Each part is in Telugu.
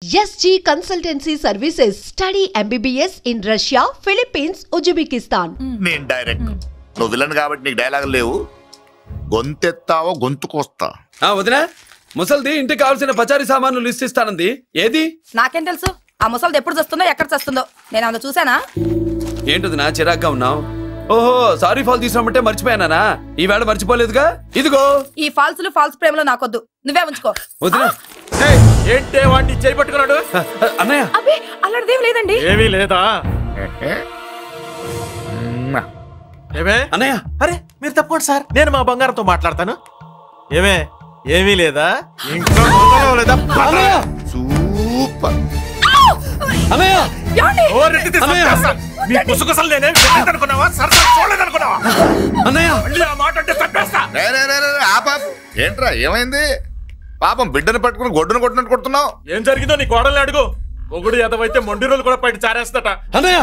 SG Consultancy Services. Study MBBS in Russia, Philippines, Uzbekistan. నేను డైరెక్ట్. నువ్వు విలన్ కాబట్టి నీకు డైలాగ్ లేవు. గొంతెత్తావో గొంతుకొస్తా. వదినా, ముసల్ది ఇంటికి కావాల్సిన పచారీ సామాన్లు లిస్ట్ ఇస్తానంది. ఏది? నాకేం తెలుసు? ఆ ముసల్ది ఎప్పుడు చస్తుందో ఎక్కడ చస్తుందో నేను అందులో చూసానా? ఏంటది నా చిరాగ్గా ఉన్నావు? ఓహో, సారీ ఫాల్ తీసుకురామంటే మర్చిపోయానా? ఈవేళ మర్చిపోలేదుగా. ఇదిగో ఈ ఫాల్స్ ప్రేమలో నాకొద్దు, నువ్వే ఉంచుకో. వదినా, ఏంటే వాడిని చేయి పట్టుకున్నాడు? అన్నయ్య, అబ్బే అలాంటిదేం లేదండి. ఏమీ లేదా? ఏమే అన్నయ్య, అరే మీరు తప్పకుండా సార్, నేను మా బంగారంతో మాట్లాడతాను. ఏమే ఏమీ లేదా? ఇంకా లేదా? సూపర్. అన్నయ్య, నీ కుసకుసలు నేనే అనుకున్నావా? సరసా చూడలేదనుకున్నావా? అన్నయ్య, మళ్ళీ ఆ మాట అంటే తప్పేస్తా. ఏంట్రా ఏమైంది? పాపం బిడ్డను పట్టుకుని గొడ్డును కొట్టినట్టు కొడుతున్నావు. ఏం జరిగిందో నీ కోడల్ని అడుగు. మొగుడు ఎదవైతే మొండి రోజులు కూడా బయట చారేస్తట. అన్నయ్య,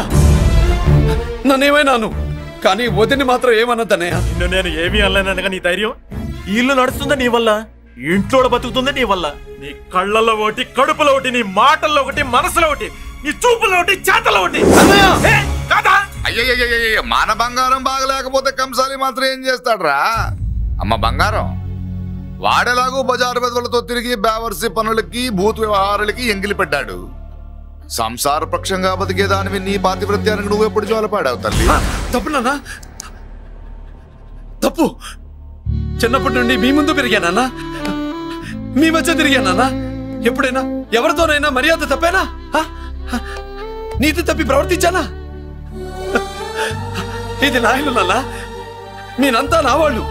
నన్నేమైనాను కానీ వదిని మాత్రం ఏమన్నదన్నయ్య? నిన్ను నేను ఏమీ అనలేనగా నీ ధైర్యం. ఈ ఇల్లు నడుస్తుందా నీ వల్ల, ఇంట్లో బతుకుతుందా నీ వల్ల. నీ కళ్ళల్లో ఒకటి, కడుపులో ఒకటి, నీ మాటల్లో ఒకటి, మనసులో ఒకటి, నీ చూపులో ఒకటి, చేతల్లో ఒకటి. కాదా? అయ్యయ్యో, మన బంగారం బాగలేకపోతే కంసాలి మాత్రం ఏం చేస్తాడ్రా? అమ్మ బంగారం వాడేలాగూ బజారు బెదవులతో తిరిగి బేవర్సి పనులకి, భూత వ్యవహారాలకి ఎంగిలి పెట్టాడు. సంసార పక్షంగా బతికేదానివి నీ పాతివృత్యానికి నువ్వు ఎప్పుడు జోలపాడావు తల్లి? తప్పు నాన్న, తప్పు. చిన్నప్పటి నుండి మీ ముందు పెరిగానన్నా, మీ మధ్య తిరిగానన్నా. ఎప్పుడైనా ఎవరితోనైనా మర్యాద తప్పేనా? నీతి తప్పి ప్రవర్తించానా? ఇది నా ఇల్లు నాన్న, మీరంతా నా వాళ్ళు.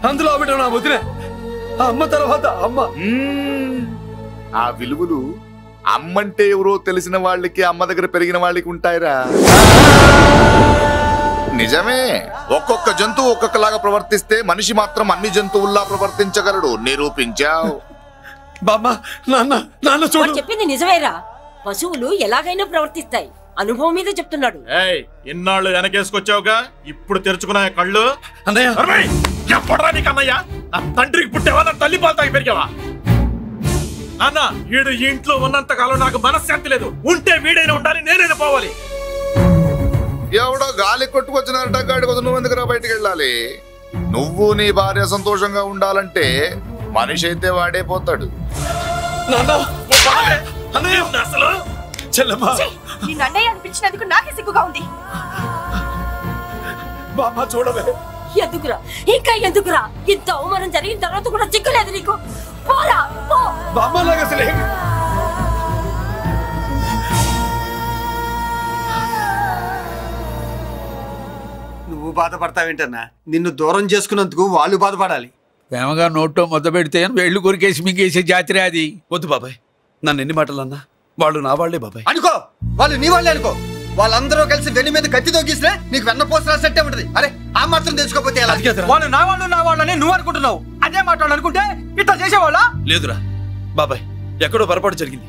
అందులో ఆవిడ నా వదిలే, ఆ అమ్మ తర్వాత అమ్మ. ఆ విలువలు అమ్మంటే ఎవరో తెలిసిన వాళ్ళకి, అమ్మ దగ్గర పెరిగిన వాళ్ళకి ఉంటాయిరా. నిజమే, ఒక్కొక్క జంతువు ఒక్కొక్కలాగా ప్రవర్తిస్తే మనిషి మాత్రం అన్ని జంతువుల్లా ప్రవర్తించగలడు. నిరూపించావు. బామ్మ, నాన్న, నాన్న చూడు. చెప్పింది నిజమేరా. పశువులు ఎలాగైనా ప్రవర్తిస్తాయి, అనుభవం మీద చెప్తున్నాడు. ఇన్నాళ్ళు వెనకేసుకొచ్చావుగా, ఇప్పుడు తెరుచుకున్నా కళ్ళు. అన్నయ్య, ఎప్పుడరా నీకు అన్నయ్య? నా తండ్రికి పుట్టావా, నా తల్లి పాలు తాగి పెరిగావా? అన్న, వీడు ఇంట్లో ఉన్నంత కాలం నాకు మనశ్శాంతి లేదు. ఉంటే వీడైనా ఉండాలి, నేనైనా పోవాలి. ఎవడో గాలి కొట్టుకొచ్చినారట, గాడి కోసం నువ్వు ఎందుకురా బయటకు వెళ్ళాలి? నువ్వు నీ భార్య సంతోషంగా ఉండాలంటే మనిషి అయితే వాడే పోతాడు. అసలు చెల్లమ్మా, నిన్ను అన్నయ్య అనిపించినందుకు నాకే సిగ్గుగా ఉంది. బామ్మ చూడవే. ఎందుకురా, ఇంకా ఎందుకురా? ఇంత అవమానం జరిగిన తర్వాత కూడా చిక్కులేదు నీకు? పోరా, పో. బామ్మలాగా అసలే నువ్వు బాధపడతావేంటన్నా? నిన్ను దూరం చేసుకున్నందుకు వాళ్ళు బాధపడాలి. ప్రేమగా నోట్లో మొద్ద పెడితే వేళ్లు కొరికేసి మింగేసే జాతర అది. వద్దు బాబాయ్, నన్ను ఎన్ని మాటలన్నా వాళ్ళు నా వాళ్లే బాబాయ్. అనుకో, వాళ్ళు నీ వాళ్ళే అనుకో. వాళ్ళందరూ కలిసి వెన్ను మీద కత్తి తోగిస్తే నీకు వెన్న పోసి రాసినట్టే ఉంటది. అరే ఆ మాత్రం తెలుసుకోపోతే ఎలా? వాళ్ళు నా వాళ్ళని నువ్వు అనుకుంటున్నావు. అదే మాట అనుకుంటే ఇట్లా చేసేవాళ్ళ? లేదురా బాబాయ్, ఎక్కడో పొరపాటు జరిగింది.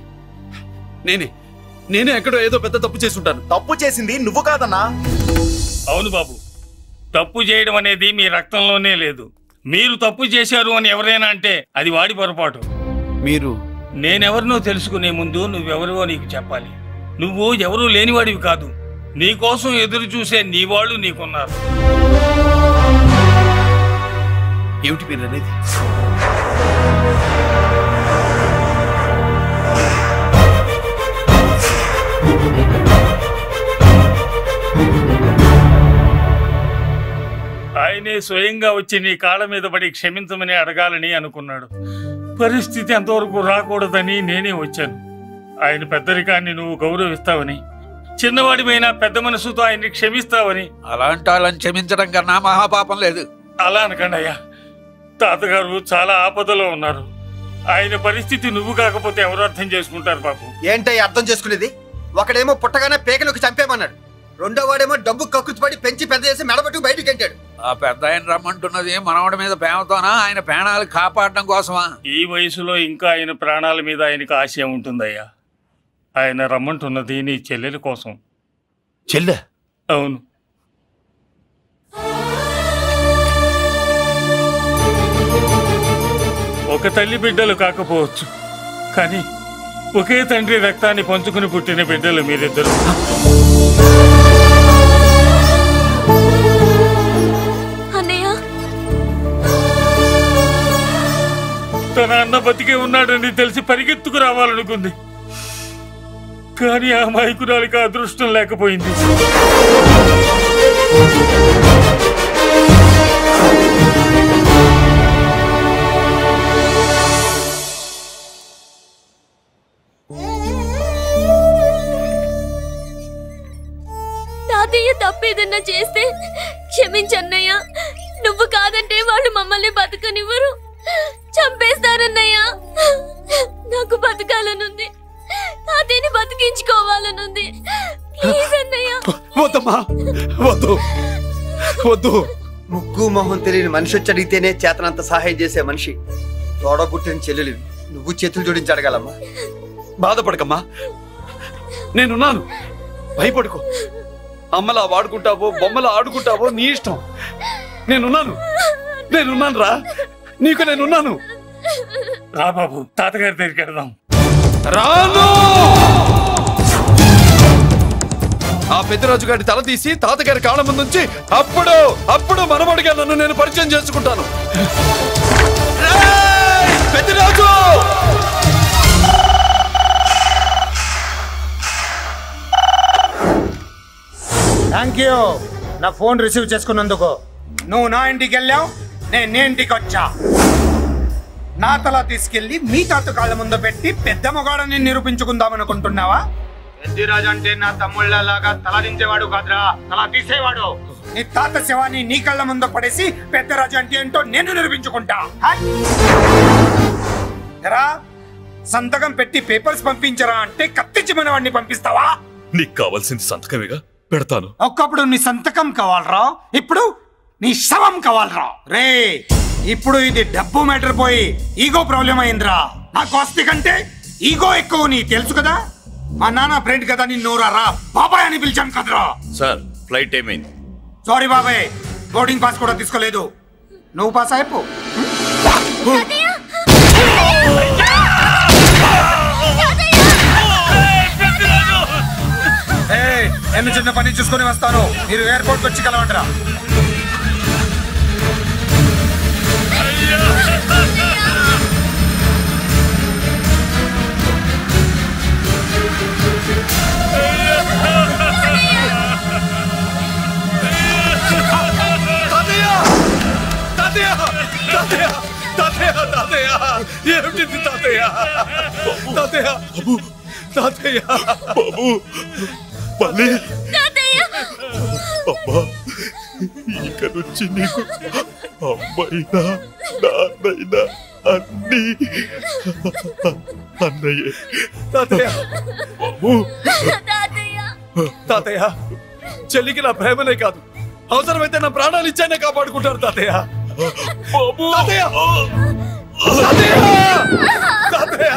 నేనే ఎక్కడో ఏదో పెద్ద తప్పు చేసి ఉంటాను. తప్పు చేసింది నువ్వు కాదన్నా. అవును బాబు, తప్పు చేయడం అనేది మీ రక్తంలోనే లేదు. మీరు తప్పు చేశారు అని ఎవరైనా అంటే అది వాడి పొరపాటు. మీరు నేనెవరినో తెలుసుకునే ముందు నువ్వెవరివో నీకు చెప్పాలి. నువ్వు ఎవరూ లేనివాడివి కాదు. నీకోసం ఎదురు చూసే నీ వాళ్ళు నీకున్నారు. ఏమిటి మీరు అనేది? ఆయనే స్వయంగా వచ్చి నీ కాళ్ళ మీద పడి క్షమించమని అడగాలని అనుకున్నాడు. పరిస్థితి అంతవరకు రాకూడదని నేనే వచ్చాను. ఆయన పెద్దరికాన్ని నువ్వు గౌరవిస్తావని, చిన్నవాడిపైన పెద్ద మనసుతో ఆయన్ని క్షమిస్తావని. అలాంటి వాళ్ళని క్షమించడం కన్నా మహాపాపం లేదు. అలా అనకండి అయ్యా, తాతగారు చాలా ఆపదలో ఉన్నారు. ఆయన పరిస్థితి నువ్వు కాకపోతే ఎవరు అర్థం చేసుకుంటారు బాబు? ఏంటయ్య అర్థం చేసుకునేది? ఒకడేమో పుట్టగానే పేకలకు చంపేమన్నాడు, రెండో వాడేమో డబ్బు కక్కుతుపడి పెంచి పెద్ద చేసి మెడబట్టు బయటకు గంటాడు. ఆ పెద్ద ఆయన రమ్మంటున్నది మనవడి మీద ప్రేమతోనా, ఆయన ప్రాణాలు కాపాడడం కోసమా? ఈ వయసులో ఇంకా ఆయన ప్రాణాల మీద ఆయనకు ఆశయం ఉంటుందయ్యా. ఆయన రమ్మంటున్నది నీ చెల్లెల కోసం. చెల్లె? అవును. ఒక తల్లి బిడ్డలు కాకపోవచ్చు, కానీ ఒకే తండ్రి రక్తాన్ని పంచుకుని పుట్టిన బిడ్డలు మీరిద్దరు. అన్నయ్య, తన అన్న బతికే ఉన్నాడని తెలిసి పరిగెత్తుకు రావాలనుకుంది. కానీ ఆ అమాయకురాలికి అదృష్టం లేకపోయింది. తాతయ్య తప్పేదన్నా చేస్తే క్షమించన్నయ్య. నువ్వు కాదంటే వాళ్ళు మమ్మల్ని బతకనివ్వరు, చంపేస్తారన్నయ్య. నాకు బతకాలనుంది, తాతయ్యని బతికించుకోవాలనుంది. ప్లీజ్ అన్నయ్య. వద్దమ్మా, వద్దు వద్దు. ముగ్గు మొహం తెలియని మనిషి వచ్చి అడిగితేనే చేతనంత సహాయం చేసే మనిషి. తోడబుట్టిన చెల్లెలు నువ్వు చేతులు జోడించి అడగాలమ్మా. బాధపడకమ్మా, నేనున్నాను. భయపడుకో. అమ్మలా వాడుకుంటావో బొమ్మలా ఆడుకుంటావో నీ ఇష్టం. నేనున్నాను రా, నీకు నేనున్నాను. రా బాబు, తాతగారి దగ్గరికి వెళ్దాం. రాను. ఆ పెద్దరాజు గారి తల తీసి తాతగారి కాళ్ళ ముందుంచి అప్పుడు మనమడిగా నన్ను నేను పరిచయం చేసుకుంటాను. పెద్దరాజు! థ్యాంక్ యూ నా ఫోన్ రిసీవ్ చేసుకున్నందుకు. నువ్వు నా ఇంటికి వెళ్ళావు, నేను నీ ఇంటికి వచ్చా. నా తల తీసుకెళ్లి మీ తాత కాళ్ళ ముందు పెట్టి పెద్ద మొగాడని నిరూపించుకుందామనుకుంటున్నావా? పెద్దిరాజు అంటే నా తమ్ముళ్ళలాగా తల దించేవాడు కాదురా, తల తీసేవాడు. నీ తాత శవాన్ని నీ కళ్ళ ముందు పడేసి పెద్దరాజు అంటే ఏంటో నేను నిరూపించుకుంటా. ఎరా, సంతకం పెట్టి పేపర్స్ పంపించరా అంటే కత్తించి మన వాడిని పంపిస్తావా? నీకు కావాల్సింది సంతకమేగా, పెడతాను. ఒకప్పుడు నీ సంతకం కావాలరా, ఇప్పుడు నీ శవం కావాలరా. రే, ఇప్పుడు ఇది డబ్బు మ్యాటర్ పోయి ఈగో ప్రాబ్లం అయిందిరా. నాకు ఆస్తి కంటే ఈగో ఎక్కువ, నీ తెలుసు కదా. మా నాన్న ఫ్రెండ్ కదా, నిన్ను రా బాబాయ్ అని పిలిచాను కదరా. సార్, ఫ్లైట్ ఏమైంది? సారీ బాబాయ్, బోర్డింగ్ పాస్ కూడా తీసుకోలేదు. నువ్వు పాస్ అయిపో. నేను చిన్న పని చూసుకొని వస్తాను, మీరు ఎయిర్పోర్ట్ వచ్చి కలవండిరా. ఏమిటి తాతయ్య? తాతయ్య తాతయ్య బాబు మళ్ళీ అమ్మా, ఇక నుంచి నీకు అమ్మైనా నాన్నైనా అన్ని అన్నయ్యే. తాతయ్య బాబు, తాతయ్య చెల్లికి నా ప్రేమనే కాదు, అవసరమైతే నా ప్రాణాలు ఇచ్చానే కాపాడుకుంటారు తాతయ్య. బాబు, తాతయ్య తాతయ్య తాతయ్య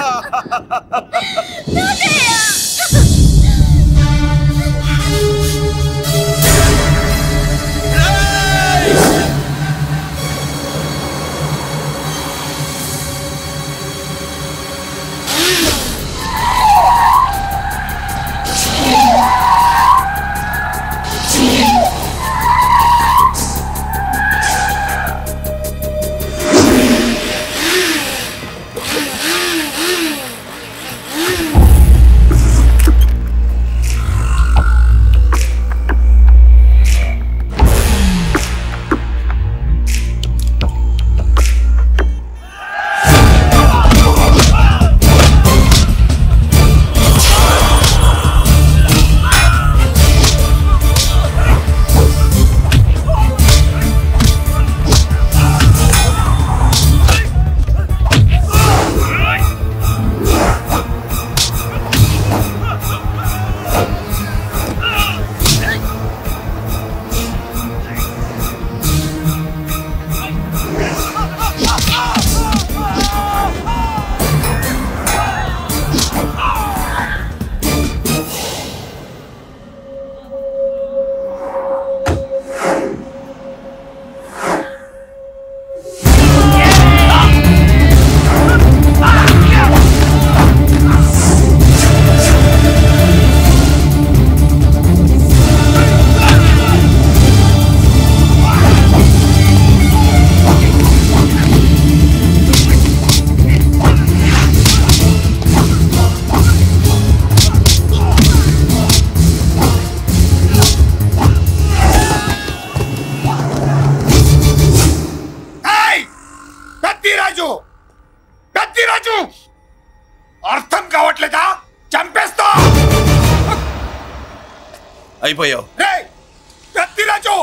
అయిపోయావు రేయ్ కత్తిరాజు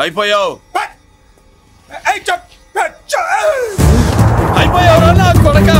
అయిపోయావు ఏయ్ చప్ అయిపోయావు నా కొడక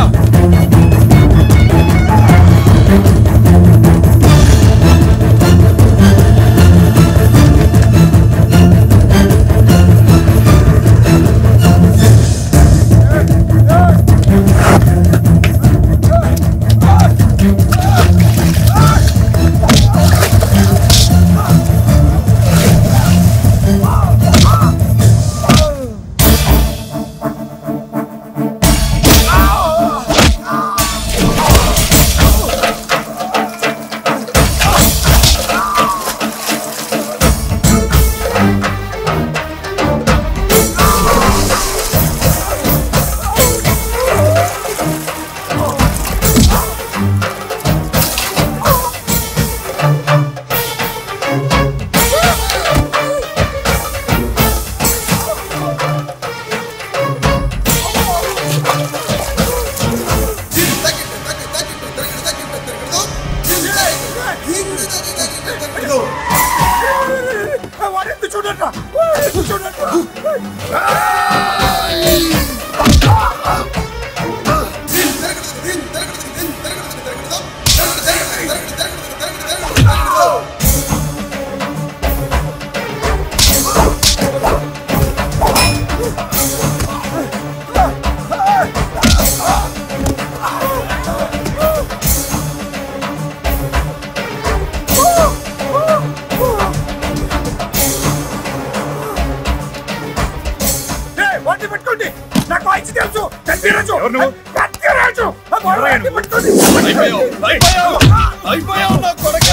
అయిపోయావు నా కొడక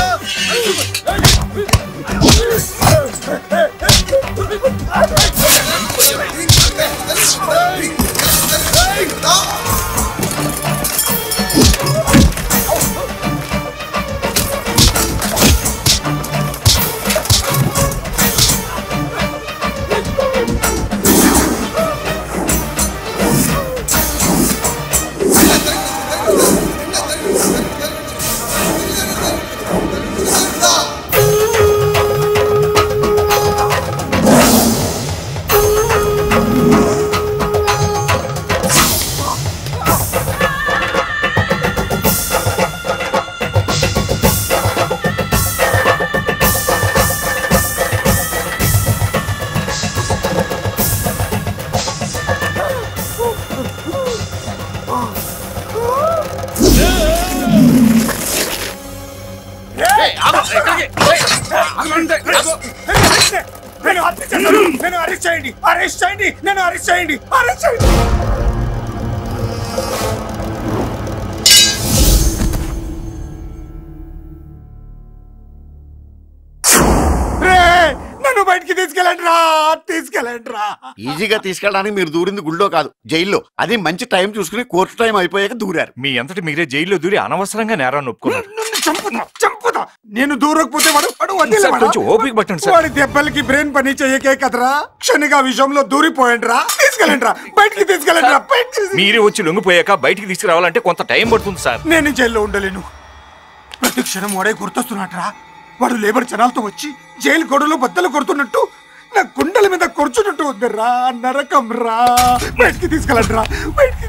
అరెస్ట్ చేయండి నన్ను అరెస్ట్ చేయండి నన్ను బయటికి తీసుకెళ్ళండి రా ఈజీగా తీసుకెళ్ళడానికి మీరు దూరింది గుళ్ళో కాదు జైల్లో. అది మంచి టైం చూసుకుని కోర్టు టైం అయిపోయాక దూరారు. మీ అంతటి మీరే జైల్లో దూరి అనవసరంగా నేరాన్ని ఒప్పుకున్నారు. చంపుతా నేను దూరకపోతే ఓపిక పట్టండి సార్. వాడి దెబ్బలకి బ్రెయిన్ పని చెయ్యకే కదరా క్షణిగా విషయంలో దూరిపోయండి రా. బయటికి తీసుకెళ్ళండి రా. మీరే వచ్చి లొంగిపోయాక బయటికి తీసుకురావాలంటే కొంత టైం పడుతుంది సార్. నేను జైల్లో ఉండలేను. ప్రతి క్షణం వాడే గుర్తొస్తున్నట్రా. వాడు లేబర్ జనాలతో వచ్చి జైలు గొడవలో బద్దలు కొడుతున్నట్టు నా గుండెల మీద కొడుచున్నట్టు ఉందిరా. నరకం రా. బయటికి తీసుకెళ్ళండి రా.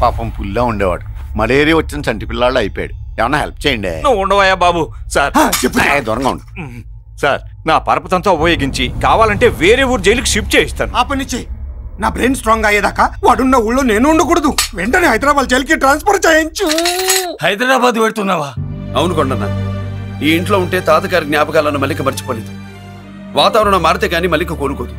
పాపం పుల్లా ఉండేవాడు. మలేరియా వచ్చిన చంటి పిల్లాళ్ళు అయిపోయాడు. ఏమన్నా హెల్ప్ చేయండి. నువ్వు ఉండవయ్యా బాబు. సార్ దూరంగా ఉండు సార్. నా పరపతంతా ఉపయోగించి కావాలంటే వేరే ఊరు జైలుకి షిఫ్ట్ చేయిస్తాను. ఆ పని చెయ్యి. నా బ్రెయిన్ స్ట్రాంగ్ అయ్యేదాకా వాడున్న ఊళ్ళో నేను ఉండకూడదు. వెంటనే హైదరాబాద్ జైలుకి ట్రాన్స్ఫర్ చేయించు. హైదరాబాద్ పెడుతున్నావా? అవును కొండన్న. ఈ ఇంట్లో ఉంటే తాతగారి జ్ఞాపకాలను మల్లిక మర్చిపోలేదు. వాతావరణం మారితే గానీ మల్లిక కోలుకోదు.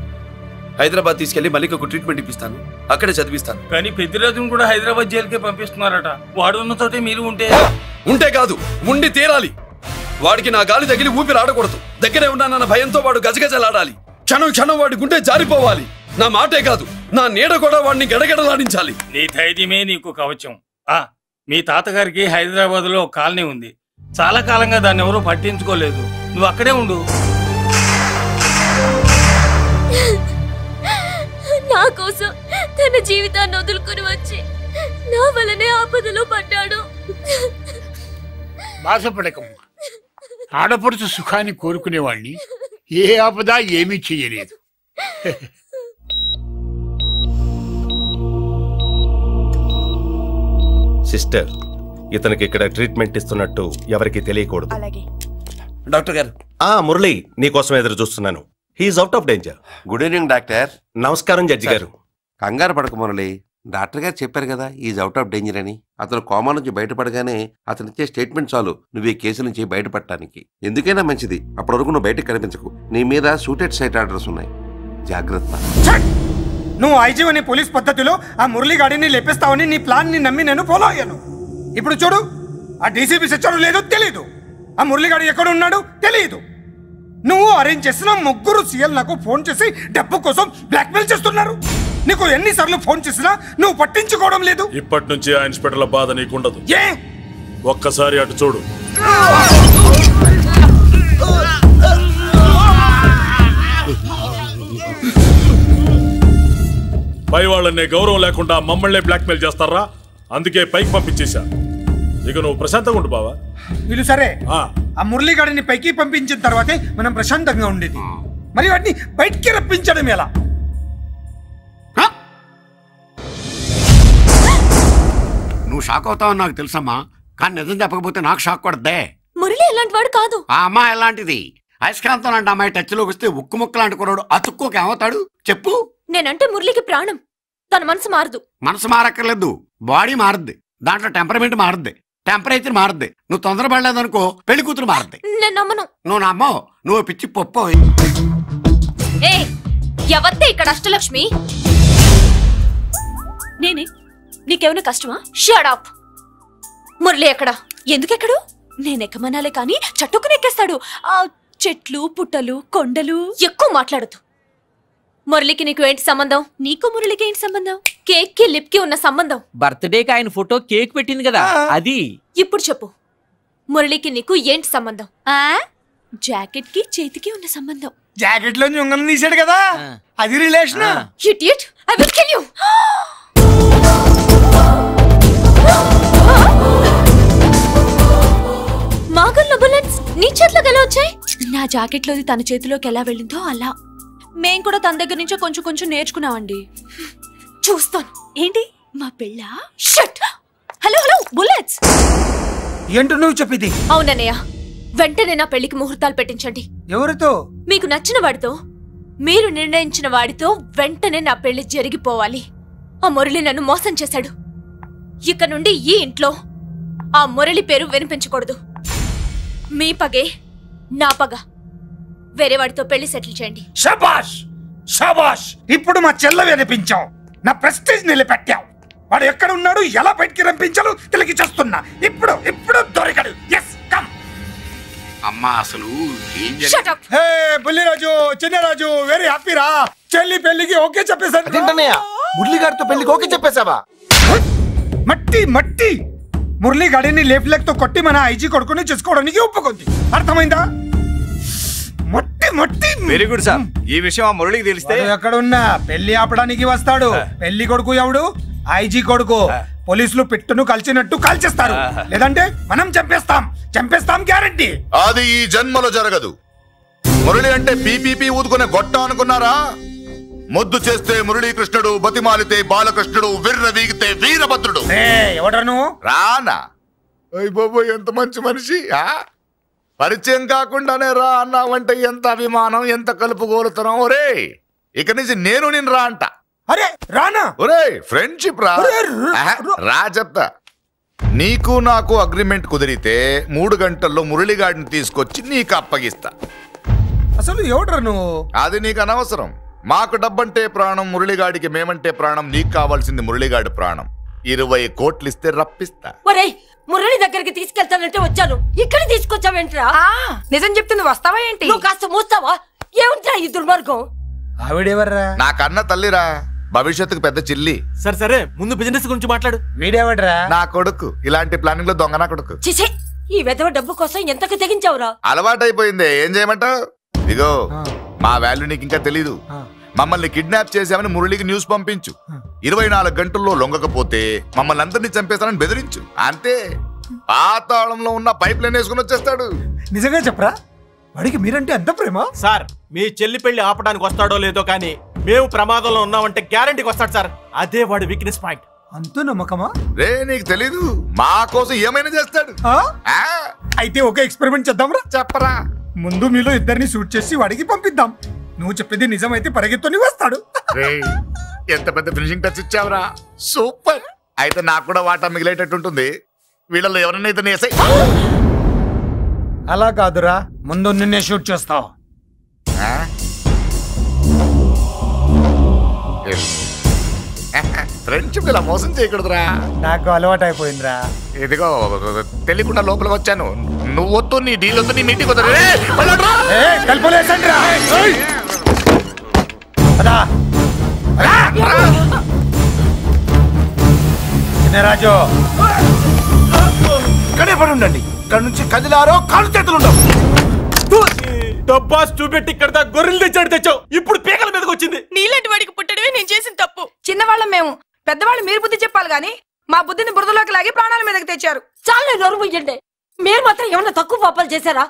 హైదరాబాద్ తీసుకెళ్లి మల్లికకు ట్రీట్మెంట్ ఇప్పిస్తాను. అక్కడే చదివిస్తాను. కానీ పెద్దిరాజును కూడా హైదరాబాద్ జైలుకే పంపిస్తున్నారట. వాడు ఉన్న చోటే మీరు ఉంటే కాదు ఉండి తీరాలి. వాడికి నా గాలి తగిలి ఊపిరి ఆడకూడదు. దగ్గరే ఉన్నానన్న భయంతో వాడు గజగజలాడాలి. క్షణం క్షణం వాడి గుండె జారిపోవాలి. నా మాటే కాదు నా నీడ కూడా వాడిని గడగడలాడించాలి. నీ ధైర్యమే నీకు కవచం. మీ తాతగారికి హైదరాబాద్ లో కాలనీ ఉంది. చాలా కాలంగా దాన్ని ఎవరూ పట్టించుకోలేదు. నువ్వు అక్కడే ఉండు. నా కోసం తన జీవితాన్ని వదులుకుని వచ్చి నా వల్లనే ఆపదలో పడ్డాడు. బాధపడకమ్మా. ఆడపడుచు సుఖాన్ని కోరుకునేవాణ్ణి ఏ ఆపద ఏమీ చెయ్యలేదు. సిస్టర్, ఇతనికి ఇక్కడ ట్రీట్మెంట్ ఇస్తున్నట్టు ఎవరికి తెలియకూడదు. డాక్టర్ గారు. మురళి, నీకోసం ఎదురు చూస్తున్నాను. He's out of danger. Good evening doctor. నమస్కారం జడ్జి గారు. కంగారు పడక మురళి, డాక్టర్ గారు చెప్పారు కదా ఈజ్ అవుట్ ఆఫ్ డేంజర్ అని. అతను కోమా నుంచి బయటపడగానే అతను ఇచ్చే స్టేట్మెంట్ చాలు నువ్వు ఈ కేసు నుంచి బయటపడటానికి. ఎందుకైనా మంచిది, అప్పటి వరకు నువ్వు బయటకు కనిపించకు. నీ మీద సూటెడ్ సైట్ ఆర్డర్స్ ఉన్నాయి, జాగ్రత్త. నువ్వు ఐజీ అని పోలీస్ పద్ధతిలో ఆ మురళి గాడిని లేపిస్తావని నీ ప్లాన్ ని నమ్మి నేను ఫాలో అయ్యాను. ఇప్పుడు చూడు, ఆ డీసీపీ సచ్చాడు లేదో తెలియదు, ఆ మురళిగాడు ఎక్కడ ఉన్నాడు తెలియదు. నువ్వు అరేంజ్ చేసిన ముగ్గురు సీఎల్ నాకు ఫోన్ చేసి డబ్బు కోసం బ్లాక్మెయిల్ చేస్తున్నారు. నీకు ఎన్నిసార్లు ఫోన్ చేసినా నువ్వు పట్టించుకోవడం లేదు. ఇప్పటి నుంచి ఆ ఇన్స్పెక్టర్ల బాధ నీకుండదు. ఏ ఒక్కసారి అటు చూడు. పై వాళ్ళనే గౌరవం లేకుండా మమ్మల్ని బ్లాక్మెయిల్ చేస్తారా? అందుకే పైకి పంపించేశా. ఇక నువ్వు ప్రశాంతంగా ఉండు బావా. వీళ్ళు సరే, ఆ మురళిగాడిని పైకి పంపించిన తర్వాతే మనం ప్రశాంతంగా ఉండేది. మరి వాటిని బయటికి రప్పించడం ఎలా? నువ్వు షాక్ అవుతావు నాకు తెలుసమ్మా, కానీ నిజం చెప్పకపోతే నాకు షాక్ కొడద్దే. మురళి ఎలాంటి వాడు కాదు. ఆ అమ్మాయి ఎలాంటిది? అయస్కాంతం లాంటి అమ్మాయి టచ్ లోకి వస్తే ఉక్కు ముక్క లాంటి కుర్రాడు అతుక్కోకి ఏమవుతాడు చెప్పు? నేనంటే మురళికి ప్రాణం. తన మనసు మారదు. మనసు మారక్కర్లేదు, బాడీ మారుద్ది. దాంట్లో టెంపరమెంట్ మారుద్ది, టెంపరేచర్ మారుద్ది. నువ్వు తొందరపడలేదనుకో పెళ్లి కూతురు మారుద్ది. నేను నమ్మను. నువ్వు నమ్మవు, నువ్వు పిచ్చి పప్పు. ఏ ఎవత్తే ఇక్కడ అష్టలక్ష్మి? నేనే. నీకేమైనా కష్టమా? Shut up. మురళి ఎక్కడా? ఎందుకెక్కడు? నేనెక్కమనాలే కానీ చట్టుకుని ఎక్కేస్తాడు. ఆ చెట్లు పుట్టలు కొండలు. ఎక్కువ మాట్లాడదు. మురళికి నీకు ఏంటి సంబంధం? నీకు మురళికి ఏంటి సంబంధం? కేక్ కి లిప్ కి ఉన్న సంబంధం. బర్త్డేకి ఆయన ఫోటో కేక్ పెట్టింది కదా అది. ఇప్పుడు చెప్పు, మురళికి నీకు ఏంటి సంబంధం? జాకెట్ కి చేతికి ఉన్న సంబంధం. జాకెట్ లో ఉంగరం తీసాడు కదా, అది relation. Idiot, I will kill you. మాగల్లో బుల్లెట్స్ నీ చేతిలోకి ఎలా వచ్చాయి? నా జాకెట్ లోది తన చేతిలోకి ఎలా వెళ్ళిందో అలా. మేం కూడా తన దగ్గర నుంచే కొంచెం కొంచెం నేర్చుకున్నామండి. చూస్తాను. ఏంటి మా పెళ్ళా? షట్. Hello hello bullets. ఏంటో నువ్వు చెప్పేది? అవునన్నయ్య, వెంటనే నా పెళ్లికి ముహూర్తాలు పెట్టించండి. ఎవరితో? మీకు నచ్చిన వాడితో, మీరు నిర్ణయించిన వాడితో వెంటనే నా పెళ్లి జరిగిపోవాలి. ఆ మురళి నన్ను మోసం చేశాడు. ఇక నుండి ఈ ఇంట్లో ఆ మురళి పేరు వినిపించకూడదు. మీ పగే నా పగ. వేరే వాడితో పెళ్లి సెటిల్ చేయండి. శబాష్ శబాష్. ఇప్పుడు మా చెల్ల వినిపించావు, నా ప్రెస్టేజ్ నిలబెట్టావు. వాడు ఎక్కడ ఉన్నాడు, ఎలా బయటికి రంపించాలో తెలికి చేస్తున్నా. ఇప్పుడు ఇప్పుడు దొరికాడు. Yes come. అమ్మా అసలు ఏం hey Bulliraju, Chinnaraju very happy రా. చెల్లి పెళ్లికి ఓకే చెప్పేశాను. మురళి గారితో పెళ్లికి ఓకే చెప్పేశావా? మట్టి మట్టి. మురళి గాడిని లేఫ్ లెగ్ తో కొట్టి మన ఐజీ కొడుకుని చేసుకోవడానికి ఒప్పుకుంది. అర్థమైందా? మట్టి మట్టి. Very good sir. ఈ విషయం ఆ మురళికి తెలిస్తే ఎక్కడున్నా పెళ్లి ఆపడానికి వస్తాడు. పెళ్లి కొడుకు ఎవడు? ఐజీ కొడుకు. పోలీసులు పిట్టును కలిసినట్టు కాల్చేస్తారు, లేదంటే మనం చంపేస్తాం. చంపేస్తాం గ్యారంటీ. అది ఈ జన్మలో జరగదు. మురళి అంటే పీపీపీ ఊదుకునే గొట్ట అనుకున్నారా? ముద్దు చేస్తే మురళీకృష్ణుడు, బతిమాలితే బాలకృష్ణుడు, విర్ర వీగితే వీరభద్రుడు. ఎవడను రానా? బాబోయ్ ఎంత మంచి మనిషి. పరిచయం కాకుండానే రా అన్నావంటే ఎంత అభిమానం, ఎంత కలుపుగోలుతున్నాం. ఒరే ఇక నుంచి నేను రా అంట. అరే రానా? ఒరే ఫ్రెండ్షిప్ రా. రా చెప్తా. నీకు నాకు అగ్రిమెంట్ కుదిరితే 3 గంటల్లో మురళిగాడిని తీసుకొచ్చి నీకు అప్పగిస్తా. అసలు ఎవడ్రా నువ్వు? అది నీకు అనవసరం. మాకు డబ్బంటే ప్రాణం, మురళిగాడికి మేమంటే ప్రాణం. నీకు కావాల్సింది మురళిగాడి ప్రాణం. 20 కోట్లు ఇస్తే రప్పిస్తా. ఒరేయ్, మురళి దగ్గరికి తీసుకెళ్తానంటే వచ్చాను, ఇక్కడ తీసుకొచ్చావేంట్రా? నిజం చెప్తే నువ్వు వస్తావా ఏంటి? నువ్వు కాస్త మూస్తావా? ఏమిట్రా ఈ దుర్మార్గం? ఆవిడెవర్రా? నా కన్న తల్లిరా, భవిష్యత్తుకు పెద్ద చిల్లి. సరే సరే, ముందు బిజినెస్ గురించి మాట్లాడు. వీడేవడ్రా? నా కొడుకు. ఇలాంటి ప్లానింగ్ లో దొంగ నా కొడుకు. చిసే, ఈ వెధవ డబ్బు కోసం ఎంతకు తెగించావురా? అలవాటైపోయింది, ఏం చేయమంటావు? ఇదిగో మా వాల్యూ నీకు ఇంకా తెలీదు. మమ్మల్ని కిడ్నాప్ చేశామని మురళికి న్యూస్ పంపించు. 24 గంటల్లో లొంగకపోతే మమ్మల్ని అందరినీ చంపేస్తానని బెదిరించు. అంతే. పాతాళంలో ఉన్న పైప్ లైన్ వేసుకుని వచ్చేస్తాడు. నిజంగా చెప్పరా? వాడికి మీరంటే ఎంత ప్రేమ? సార్ మీ చెల్లి పెళ్లి ఆపడానికి వస్తాడో లేదో కానీ మేము ప్రమాదంలో ఉన్నామంటే గ్యారంటీకి వస్తాడు సార్. అదే వాడి వీక్నెస్ పాయింట్. అంత నమ్మకమా? రే నీకు తెలీదు, మా కోసం ఏమైనా చేస్తాడు. అయితే ఒక ఎక్స్పెరిమెంట్ చేద్దాంరా. చెప్పరా? ముందు మీలో ఇద్దరిని షూట్ చేసి వాడికి పంపిద్దాం. నువ్వు చెప్పేది నిజమైతే పరిగెత్తుని వస్తాడు. ఎంత పెద్ద ఫినిషింగ్ టచ్ ఇచ్చావురా, సూపర్. అయితే నాకు కూడా వాటా మిగిలేటట్టు ఉంటుంది. వీళ్ళలో ఎవరైనా ఇతను వేసాయి. అలా కాదురా, ముందు నిన్నే షూట్ చేస్తావు. ఫ్రెండ్షిప్ ఇలా మోసం చేయకూడదురా. నాకు అలవాటు అయిపోయిందిరా. ఇదిగో తెలియకుండా లోపలికి వచ్చాను. నువ్వు వద్దు, నీ డీల్ వద్దు, నీ మీటింగ్ వద్దు. రాజు ఇక్కడే పడి ఉండండి. ఇక్కడ నుంచి కదిలారో కాళ్ళు చేతులు ఉండవు. డబ్బాస్ చూపెట్టి ఇక్కడ గొర్రెలు తెచ్చావు. ఇప్పుడు పీకల మీదకి వచ్చింది. నీలాంటి వాడికి పుట్టడమే నేను చేసిన తప్పు. చిన్నవాళ్ళం మేము, పెద్దవాళ్ళు మీరు బుద్ధి చెప్పాలి గాని మా బుద్ధిని బురదలోకి లాగి ప్రాణాల మీదకి తెచ్చారు. చాలా నోరు ముయ్యండి. మీరు మాత్రం ఏమన్నా తక్కువ పాపాలు చేశారా?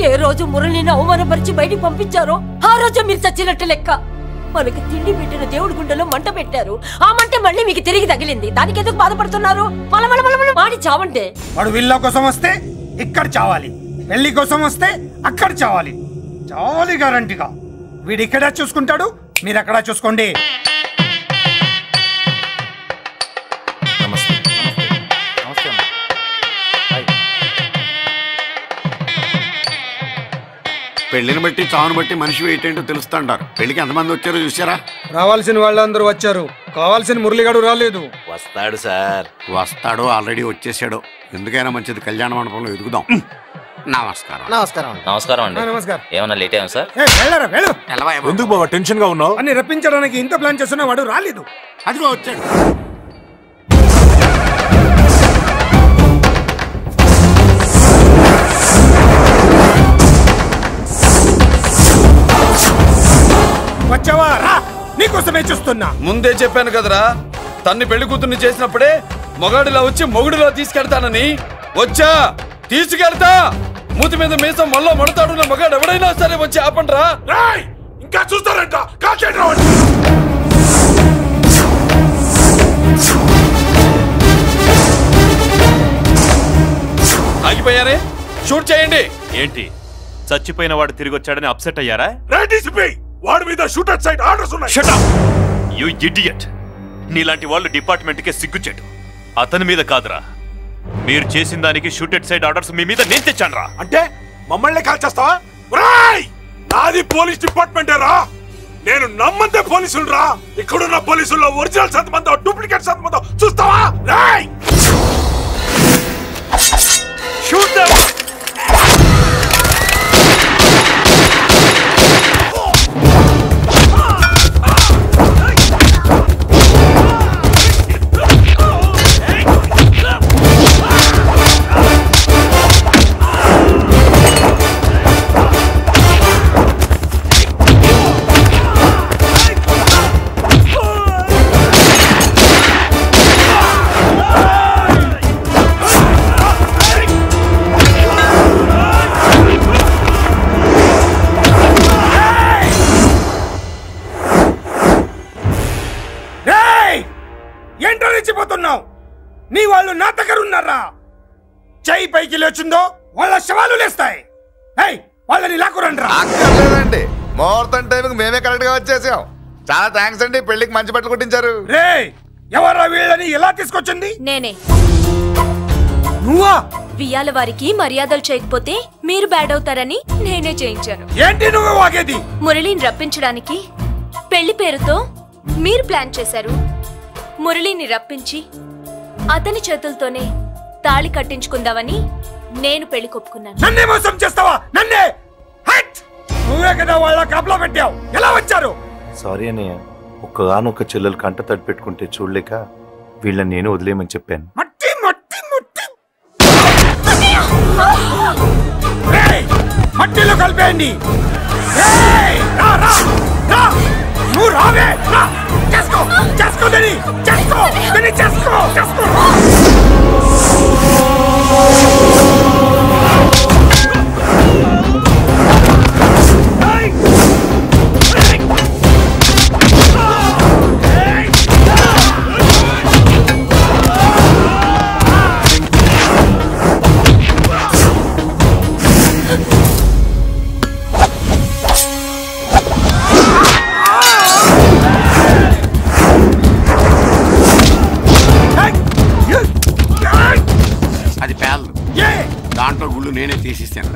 ఏ రోజు మురళిని అవమానపరిచి బయటికి పంపించారో ఆ రోజు మీరు చచ్చినట్టు లెక్క. మనకి తిండి పెట్టిన దేవుడి గుండెలో మంట పెట్టారు. ఆ మంట మళ్ళీ మీకు తిరిగి తగిలింది. దానికి ఎందుకు బాధపడుతున్నారు? మాడి చావంటే. వాడు విల్లా కోసం వస్తే ఇక్కడ చావాలి, పెళ్లి కోసం వస్తే అక్కడ చావాలి. చావాలి గ్యారంటీగా. వీడు ఇక్కడ చూసుకుంటాడు, మీరు అక్కడ చూసుకోండి. పెళ్లిని బట్టి చావును బట్టి మనిషి ఏంటంటో తెలుస్తుంటారు. పెళ్లికి ఎంతమంది వచ్చారో చూసారా? రావాల్సిన వాళ్ళందరూ వచ్చారు, కావాల్సిన మురళిగాడు రాలేదు. వస్తాడు సార్, వస్తాడు. ఆల్రెడీ వచ్చేసాడు. ఎందుకైనా మంచిది కళ్యాణ మండపంలో ఎదుగుదాం. నమస్కారం. నమస్కారం. నమస్కారం అండి. నమస్కారం. ఏమన్నా లేట్ అయ్యాం సార్? ఎందుకు బాబా టెన్షన్ గా ఉన్నావు? అని రప్పించడానికి ఇంత ప్లాన్ చేస్తున్నా వాడు రాలేదు. అదిగో వచ్చాడు. వచ్చావా? రా, నీకోసమే చూస్తున్నా. ముందే చెప్పాను కదరా, తన్ని పెళ్లి కూతుర్ని చేసినప్పుడే మొగాడిలా వచ్చి మొగుడిలో తీసుకెళ్తానని. వచ్చా, తీసుకెళ్తా. మూతి మీద మీసం మళ్ళా మడతాడున్న మగాడు ఎవడైనా సరే వచ్చి ఆపండ్రా. ఇంకా చూస్తారంట. ఆగిపోయారే, షూట్ చేయండి. ఏంటి చచ్చిపోయిన వాడు తిరిగి వచ్చాడని అప్సెట్ అయ్యారా? వాడి మీద షూటర్ సైడ్ ఆర్డర్స్ ఉన్నాయి. Shut up you idiot. నీలాంటి వాళ్ళు డిపార్ట్మెంట్ కే సిగ్గుచెట్టు. అతని మీద కాదురా, మీరు చేసిన దానికి షూటెడ్ సైడ్ ఆర్డర్స్ మీ మీద నేను తెచ్చానురా. అంటే మమ్మల్ని కాల్ చేస్తావా? నాది పోలీస్ డిపార్ట్మెంటే రా. నేను నమ్మంతే పోలీసులు రా. ఇక్కడున్న పోలీసుల్లో ఒరిజినల్ సత్మంతో డూప్లికేట్ సత్మంతో చూస్తావా? Shoot them. నీ వాళ్ళు నా దగ్గర ఉన్నారా? చెయ్యి పైకి లేచిందో వాళ్ళ శవాలు లేస్తాయి. వాళ్ళని లాక్కురండి. అక్కర్లేదండి, ముహూర్తం టైంకి మేమే కరెక్ట్ గా వచ్చేసాం. చాలా థ్యాంక్స్ అండి. పెళ్లికి మంచి బట్టలు కుట్టించారు. రే, ఎవరా వీళ్ళని ఎలా తీసుకొచ్చింది? నేనే. నువ్వా? వియ్యాల వారికి మర్యాదలు చేయకపోతే మీరు బ్యాడ్ అవుతారని నేనే చేయించాను. ఏంటి నువ్వు వాగేది? మురళిని రప్పించడానికి పెళ్లి పేరుతో మీరు ప్లాన్ చేశారు. మురళిని రప్పించి అతని చేతులతోనే తాళి కట్టించుకుందామని నేను పెళ్లి కొప్పుకున్నాను. నన్నే మోసం చేస్తావా? నన్నే? నువ్వే కదా వాళ్ళ కాపలా పెట్టావు. ఎలా వచ్చారు? సారీ అన్నయ్య, ఒక్కగానొక్క చెల్లెలు కంట తడి పెట్టుకుంటే చూడలేక వీళ్ళని నేను వదిలేయమని చెప్పాను. మట్టిలో కలిపేయండి. నువ్వు రావే. చేసుకో చేసుకో చేసుకో చేసుకో. దాంట్లో గుళ్ళు నేనే తీసిస్తాను.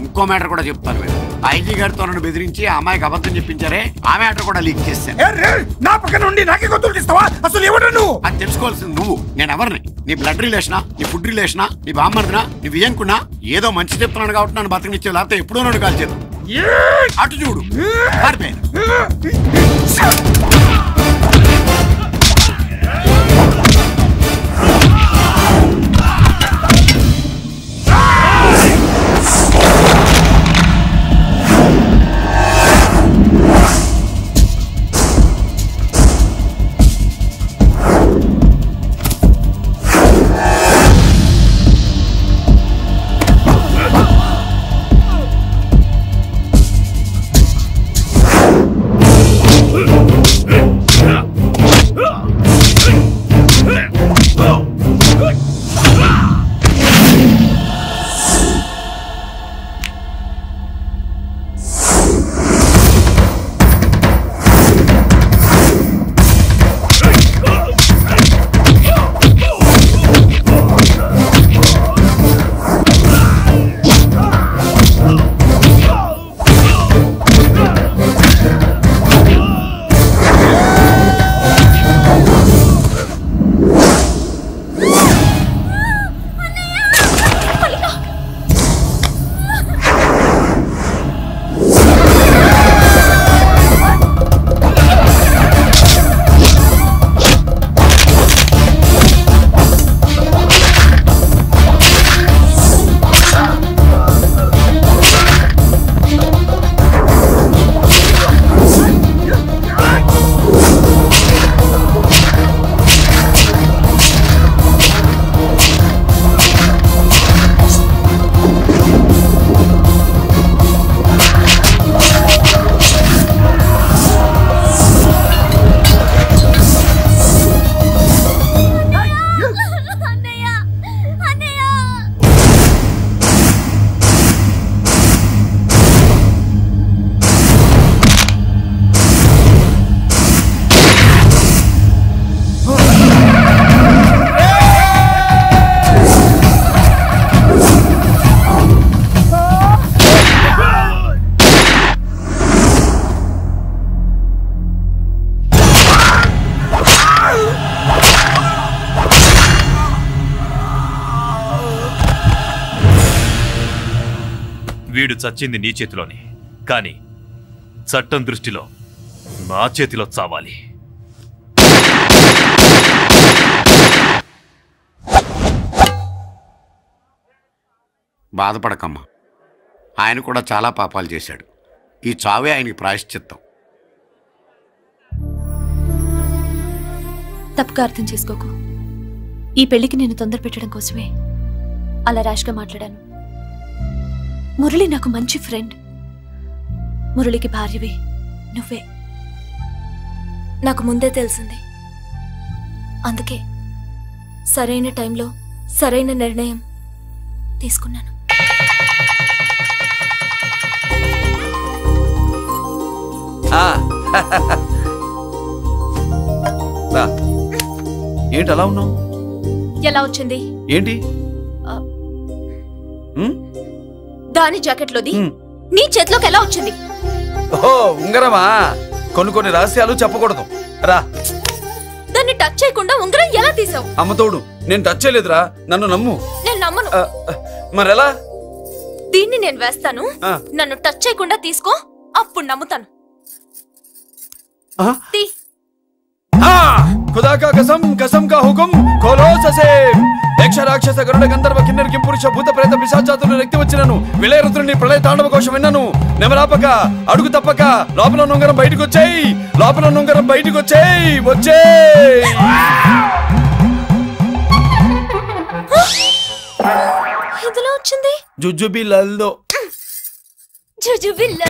ఇంకో మ్యాటర్ కూడా చెప్తాను. మీరు ఐజీ గారితో నన్ను బెదిరించి ఆ అమ్మాయికి అబద్ధం చెప్పించారే, ఆ మ్యాటర్ కూడా లీక్ చేస్తాను. నా పక్కన ఉండి నాకే గొంతులు తీస్తావా? అసలు ఎవరు నువ్వు? అది తెలుసుకోవాల్సింది నువ్వు. నేను ఎవరిని? నీ బ్లడ్ రిలేషనా, నీ ఫుడ్ రిలేషనా, నీ బామ్మర్దినా, నీ వియంకున్నా? ఏదో మంచి చెప్తున్నాడు కాబట్టి నన్ను బతకనిచ్చే, లేకపోతే ఎప్పుడో నన్ను కాల్చేది. అటు చూడు. వీడు చచ్చింది నీ చేతిలోనే, కానీ చట్టం దృష్టిలో నా చేతిలో చావాలి. బాధపడకమ్మా, ఆయన కూడా చాలా పాపాలు చేశాడు. ఈ చావే ఆయనకి ప్రాయశ్చిత్తం. తప్పుగా అర్థం చేసుకోకు. ఈ పెళ్లికి నేను తొందర పెట్టడం కోసమే అలా ర్యాష్గా మాట్లాడాను. మురళి నాకు మంచి ఫ్రెండ్. మురళికి భార్యవి నువ్వే. నాకు ముందే తెలిసింది. అందుకే సరైన టైంలో సరైన నిర్ణయం తీసుకున్నాను. ఏంటి అలా ఉన్నావు? ఎలా వచ్చింది ఏంటి? దాని జాకెట్లోది నీ చేతిలోకి ఎలా వచ్చింది? ఓ ఉంగరమా? కొన్ని రహస్యాలు చెప్పకూడదు. రా. దాన్ని టచ్ చేయకుండా ఉంగరం ఎలా తీసావు? అమ్మతోడు, నేను టచ్ చేయలేదురా, నన్ను నమ్ము. నేను నమ్మను. మరెలా? దీన్ని నేను వేస్తాను, నన్ను టచ్ చేయకుండా తీసుకో, అప్పుడు నమ్ముతాను. खुदा का कसम, कसम का हुकुम, खोलो ससे. యక్ష రాక్షస గరుడ గంధర్వ కిన్నెర కింపురుష భూత ప్రేత పిశాచాతులు రక్తి వచ్చినను విలయరుద్రుని ప్రళయ తాండవ కోశం విన్నను. నెమరాపక అడుగు తప్పక లోపల నుంగరం బయటకు వచ్చేయి, లోపల నుంగరం బయటకు వచ్చేయి, వచ్చేయి. ఇదిలో వచ్చింది జుజుబిల్లలో జుజుబిల్ల.